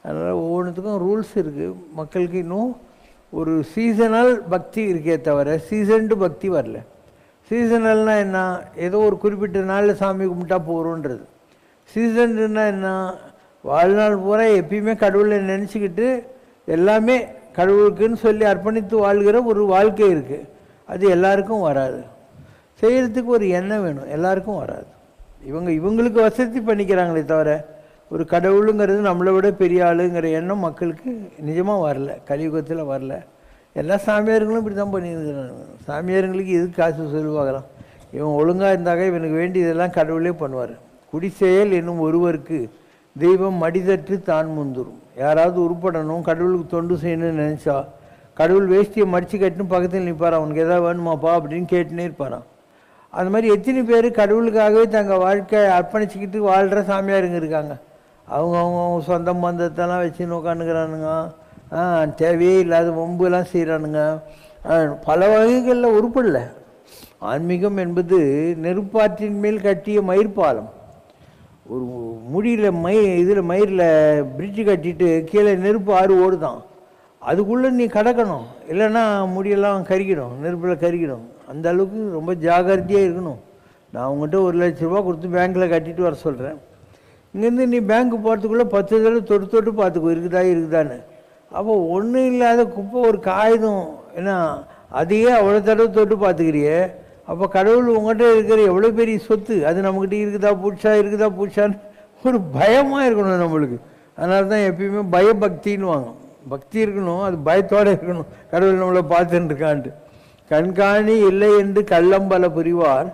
அதனால் ஒவ்வொன்றுத்துக்கும் ரூல்ஸ் இருக்குது. மக்களுக்கு இன்னும் ஒரு சீசனல் பக்தி இருக்கே தவிர சீசன்டு பக்தி வரல. சீசனல்னால் என்ன? ஏதோ ஒரு குறிப்பிட்ட நாளில் சாமி கும்பிட்டா போகிறோன்றது. சீசன்டுன்னா என்ன? வாழ்நாள் பூரா எப்பயுமே கடவுளை நினச்சிக்கிட்டு எல்லாமே கடவுளுக்குன்னு சொல்லி அர்ப்பணித்து வாழ்கிற ஒரு வாழ்க்கை இருக்குது. அது எல்லாருக்கும் வராது. செய்கிறதுக்கு ஒரு எண்ணம் வேணும், எல்லாருக்கும் வராது. இவங்களுக்கு வசதி பண்ணிக்கிறாங்களே தவிர ஒரு கடவுளுங்கிறது நம்மளை விட பெரிய ஆளுங்கிற எண்ணம் மக்களுக்கு நிஜமாக வரல, கலியுகத்தில் வரல. எல்லா சாமியார்களும் இப்படி தான் பண்ணியிருக்கிறாங்க. சாமியார்களுக்கு எதுக்கு காசு சொல்லுவாங்களாம், இவன் ஒழுங்காக இருந்தாக இவனுக்கு வேண்டியதெல்லாம் கடவுளே பண்ணுவார். குடிசெயல் என்னும் ஒருவருக்கு தெய்வம் மடிதற்று தான் முந்துரும். யாராவது உருப்படணும், கடவுளுக்கு தொண்டு செய்யணும்னு நினச்சா கடவுள் வேஷ்டியை மடித்து கட்டுன்னு பக்கத்தில் நிற்பாரான், அவனுக்கு எதாவது வேணுமாப்பா அப்படின்னு கேட்டுனே இருப்பாரான். அந்த மாதிரி எத்தனை பேர் கடவுளுக்காகவே தங்கள் வாழ்க்கையை அர்ப்பணிச்சுக்கிட்டு வாழ்கிற சாமியாருங்க இருக்காங்க. அவங்க சொந்தம் பந்தத்தெல்லாம் வச்சுன்னு உட்காந்துக்கிறானுங்க, தேவையே இல்லாத வம்புலாம் செய்கிறானுங்க, பல வகைகளில் உருப்படல. ஆன்மீகம் என்பது நெருப்பாற்றின் மேல் கட்டிய மயிர்பாலம். ஒரு முடியில் மயிரில் பிரிட்ஜு கட்டிட்டு கீழே நெருப்பு ஆறு ஓடுதான், அதுக்குள்ளே நீ கடக்கணும், இல்லைன்னா முடியெல்லாம் கறிக்கணும், நெருப்பில் கறிக்கணும். அந்த அளவுக்கு ரொம்ப ஜாகிரதையாக இருக்கணும். நான் உங்கள்கிட்ட 1 லட்ச ரூபா கொடுத்து பேங்க்கில் கட்டிட்டு வர சொல்கிறேன். இங்கேருந்து நீ பேங்க்கு போகிறதுக்குள்ளே 10 தடவை தொட்டு பார்த்துக்கோ இருக்குதான்னு. அப்போ ஒன்றும் இல்லாத குப்பை ஒரு காகிதம், ஏன்னா அதையே அவ்வளோ தடவை தொட்டு பார்த்துக்கிறியே, அப்போ கடவுள் உங்கள்கிட்ட இருக்கிற எவ்வளோ பெரிய சொத்து, அது நம்மக்கிட்ட இருக்குதா பூச்சான்னு ஒரு பயமாக இருக்கணும் நம்மளுக்கு. அதனால தான் எப்பயுமே பயபக்தின்னு வாங்க. பக்தி இருக்கணும், அது பயத்தோடு இருக்கணும், கடவுள் நம்மளை பார்த்துட்டு இருக்கான்ட்டு. கண்காணி இல்லை என்று கள்ளம்பல புரிவார்,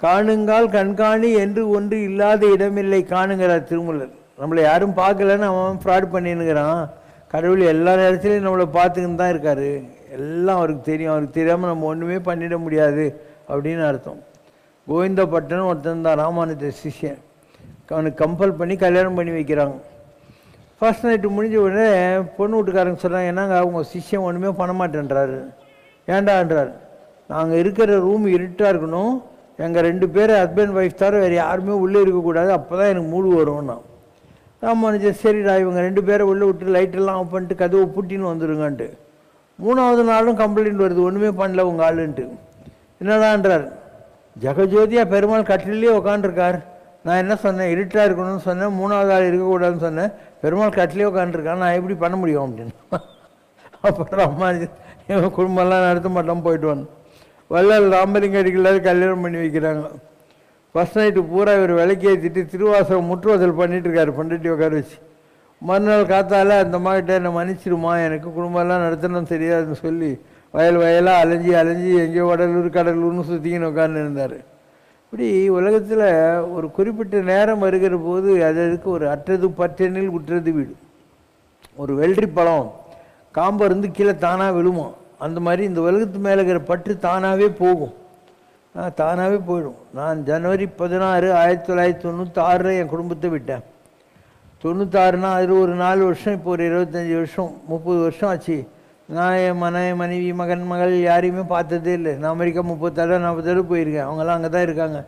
காணுங்கால் கண்காணி என்று ஒன்று இல்லாத இடமில்லை காணுங்கிறார் திருமூலர். நம்மளை யாரும் பார்க்கலன்னு அவன் ஃப்ராட் பண்ணினுங்கிறான். கடவுள் எல்லா நேரத்துலையும் நம்மளை பார்த்துக்கின்னு தான் இருக்கார், எல்லாம் அவருக்கு தெரியும். அவருக்கு தெரியாமல் நம்ம ஒன்றுமே பண்ணிட முடியாது அப்படின்னு அர்த்தம். கோவிந்தப்பட்டனும் ஒருத்தன் தான், ராமானுஜ சிஷ்யன். அவனுக்கு கம்பல் பண்ணி கல்யாணம் பண்ணி வைக்கிறாங்க. ஃபர்ஸ்ட் நைட்டு முடிஞ்ச உடனே பொண்ணு வீட்டுக்காரங்க சொல்கிறாங்க, என்னங்க அவங்க சிஷ்யன் ஒன்றுமே பண்ண மாட்டேன்றாரு. ஏண்டான்றார், நாங்கள் இருக்கிற ரூம் இருட்டாக இருக்கணும், எங்கள் 2 பேர் ஹஸ்பண்ட் ஒய்ஃப் தவிர வேறு யாருமே உள்ளே இருக்கக்கூடாது, அப்போ தான் எனக்கு மூடு வரும்னா. ராமானுஜர் சரிடா இவங்க 2 பேரை உள்ளே விட்டு லைட்டெல்லாம் ஆஃப் பண்ணிட்டு கதவை பூட்டின்னு வந்துடுங்கன்ட்டு. 3வது நாளும் கம்ப்ளைண்ட் வருது, ஒன்றுமே பண்ணல உங்கள் ஆளுன்ட்டு. என்னடான்றார், ஜெகஜோதியாக பெருமாள் கட்டிலே உட்காண்டிருக்கார், நான் என்ன சொன்னேன், இருட்டாக இருக்கணும்னு சொன்னேன், 3வது ஆள் இருக்கக்கூடாதுன்னு சொன்னேன், பெருமாள் கட்டிலே உட்காந்துருக்கான், நான் எப்படி பண்ண முடியும் அப்படின்னு. அப்புறம் ராமானுஜர் இவன் குடும்பம்லாம் நடத்த மாட்டோம் போயிட்டு வந்து வள்ளல் ராமலிங்க அடிக்கலாவது கல்யாணம் பண்ணி வைக்கிறாங்க. ஃபர்ஸ்ட் நைட்டு பூரா இவர் விளக்கி ஏற்றிட்டு திருவாசகம் முற்றுவதல் பண்ணிட்டு இருக்காரு பொண்டாட்டி உட்கார வச்சு. மறுநாள் காத்தால அந்த மாகிட்ட என்னை மன்னிச்சிருமா, எனக்கு குடும்பம்லாம் நடத்தணும் தெரியாதுன்னு சொல்லி வயலாக அலைஞ்சி எங்கேயோ கடலூர்னு சுற்றிக்கின்னு உட்கார்ந்து இருந்தார். இப்படி உலகத்தில் ஒரு குறிப்பிட்ட நேரம் வருகிற போது அதற்கு ஒரு அற்றது பற்றெனில் உற்றது வீடு. ஒரு வெள்ளரி பழம் காம்பை இருந்து கீழே தானாக விழுமா, அந்த மாதிரி இந்த உலகத்து மேலே இருக்கிற பற்று தானாகவே போகும், தானாகவே போயிடும். நான் ஜனவரி 16, 1996 என் குடும்பத்தை விட்டேன். 96னா அதில் ஒரு 4 வருஷம், இப்போ ஒரு 25 வருஷம் 30 வருஷம் ஆச்சு. நான் என் மனைவி மகள் யாரையுமே பார்த்ததே இல்லை. நான் அமெரிக்கா 30 தடவை 40 தடவை போயிருக்கேன், அவங்கெல்லாம் அங்கே தான் இருக்காங்க,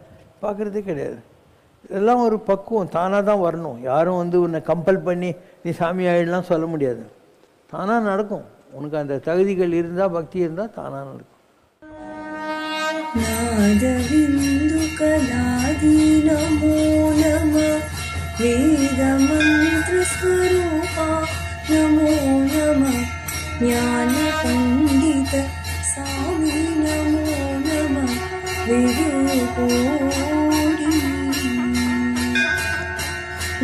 பார்க்குறதே கிடையாது. இதெல்லாம் ஒரு பக்குவம், தானாக தான் வரணும். யாரும் உன்னை கம்பல் பண்ணி நீ சாமி ஆகிடலாம் சொல்ல முடியாது, தானாக நடக்கும். உனக்கு அந்த தகுதிகள் இருந்தால், பக்தி இருந்தால் தானாக நடக்கும். நாதவிந்து கலாதி நமோ நம வேத மந்திர ஸ்வரூபா நமோ நம ஞான பண்டித சாமி நமோ நம விருகோடி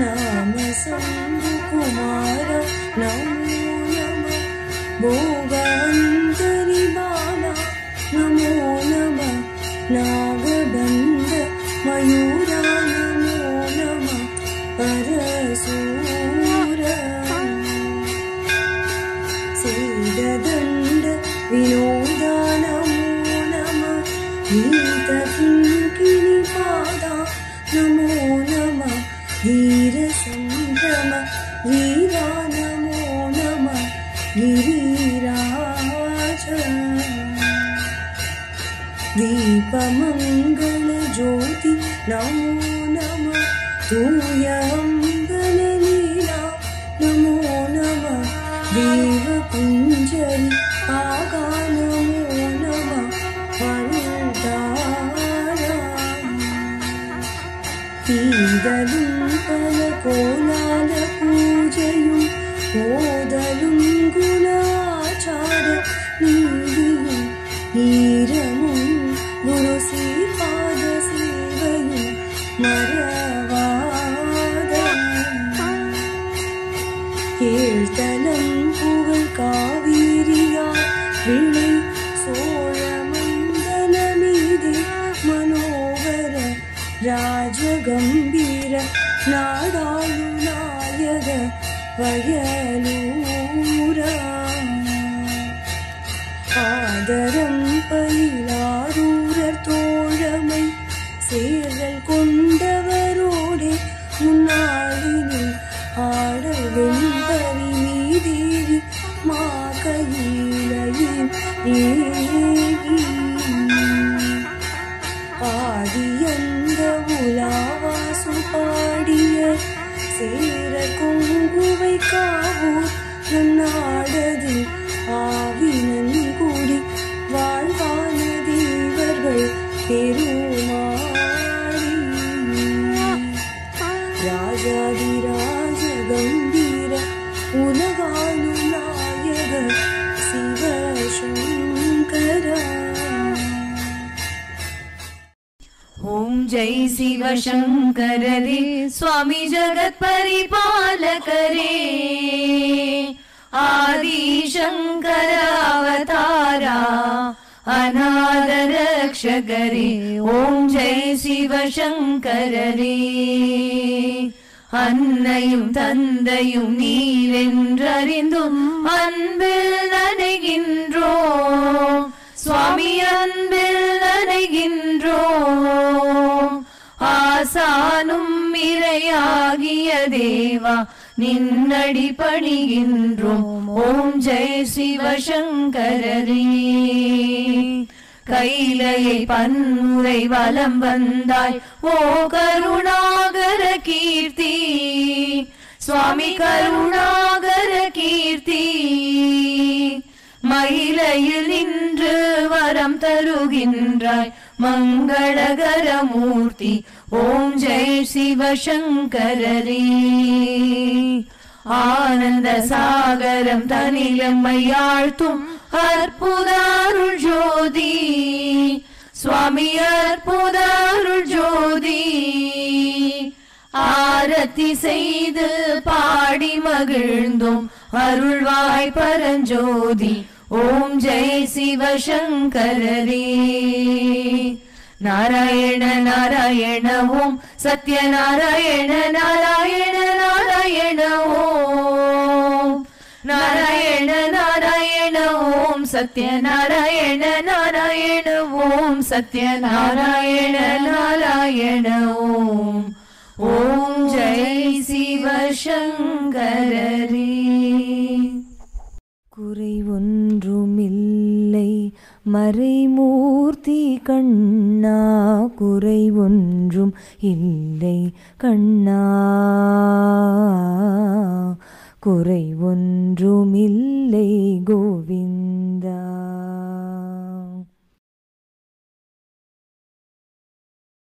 நாம சம்பு குமார நமோ நம भोगान्तरि बाला नमो नमः नागदण्ड मयूरा नमो नमः परशूर सेददण्ड विनोदा नमो नमः गीतकिङ्किणिपादा नमो नमः धीरसम्भ्रम वीरा नमो नमः गिरिराज दीपमङ्गल ज्योति नमो नमः तूयम्बललीला नमो नमः देवकुञ्जरि आगा नमो नमः वरुदारा ईदलुम्पलकोलाल पूजयुं ஓதலும் குணாச்சார நீதியும் ஈரமும் குரு சீபாத சேவையும் மறவாத ராஜகம்பீர நாடாளு நாயக வயலூரா ஆதரம் பயிலாரூரர் தோழமை சேர்தல் கொண்டவரோடே முன்னாளினில் ஆடல் வெண்பரி நீதேவி மாகையிலையின் ஏவி பாடியந்த உலாவாசு பாடிய சேர கொங்குவை காவூர் நாடது ஆவினன் கூடி வாழ்வான தேவர்கள் பெருமாடி ராஜாதிராஜ கம்பீர உலகாளு நாயக சிவசங்கரா. ओम जय शिव शंकर रे स्वामी जगत परिपालक रे आदि शंकर अवतारा अनाथ रक्षक रे. ओम जय शिव शंकर रे அன்னையும் தந்தையும் நீரென்றறிந்தும் அன்பில் நனைகின்றோம் சுவாமி அன்பில் நனைகின்றோம். ஆசானும் இறையாகிய தேவா நின்னடி பணிகின்றோம். ஓம் ஜெய சிவசங்கரரே கைலையை பன்முறை வலம் வந்தாய் ஓ கருணாகர கீர்த்தி சுவாமி கருணாகர கீர்த்தி. மயிலையில் நின்று வரம் தருகின்றாய் மங்களகர மூர்த்தி. ஓம் ஜெய சிவசங்கரரே ஆனந்த சாகரம் தனிலம்மையாழ்த்தும் அற்புத அருள் ஜோதி சுவாமி அற்புத அருள் ஜோதி. ஆரத்தி செய்து பாடி மகிழ்ந்தோம் அருள்வாய் பரஞ்சோதி. ஓம் ஜெய சிவசங்கரரே நாராயண நாராயண ஓம் சத்யநாராயண நாராயண நாராயண ஓம் நாராயண நாராயண ஓம் சத்யநாராயண நாராயண ஓம் சத்யநாராயண நாராயண ஓம். ஓம் ஜெய சிவசங்கரரே. குறை ஒன்றுமில்லை மறைமூர்த்தி கண்ணா குறை ஒன்றும் இல்லை கண்ணா குறை ஒன்றுமில்லை கோவிந்தா.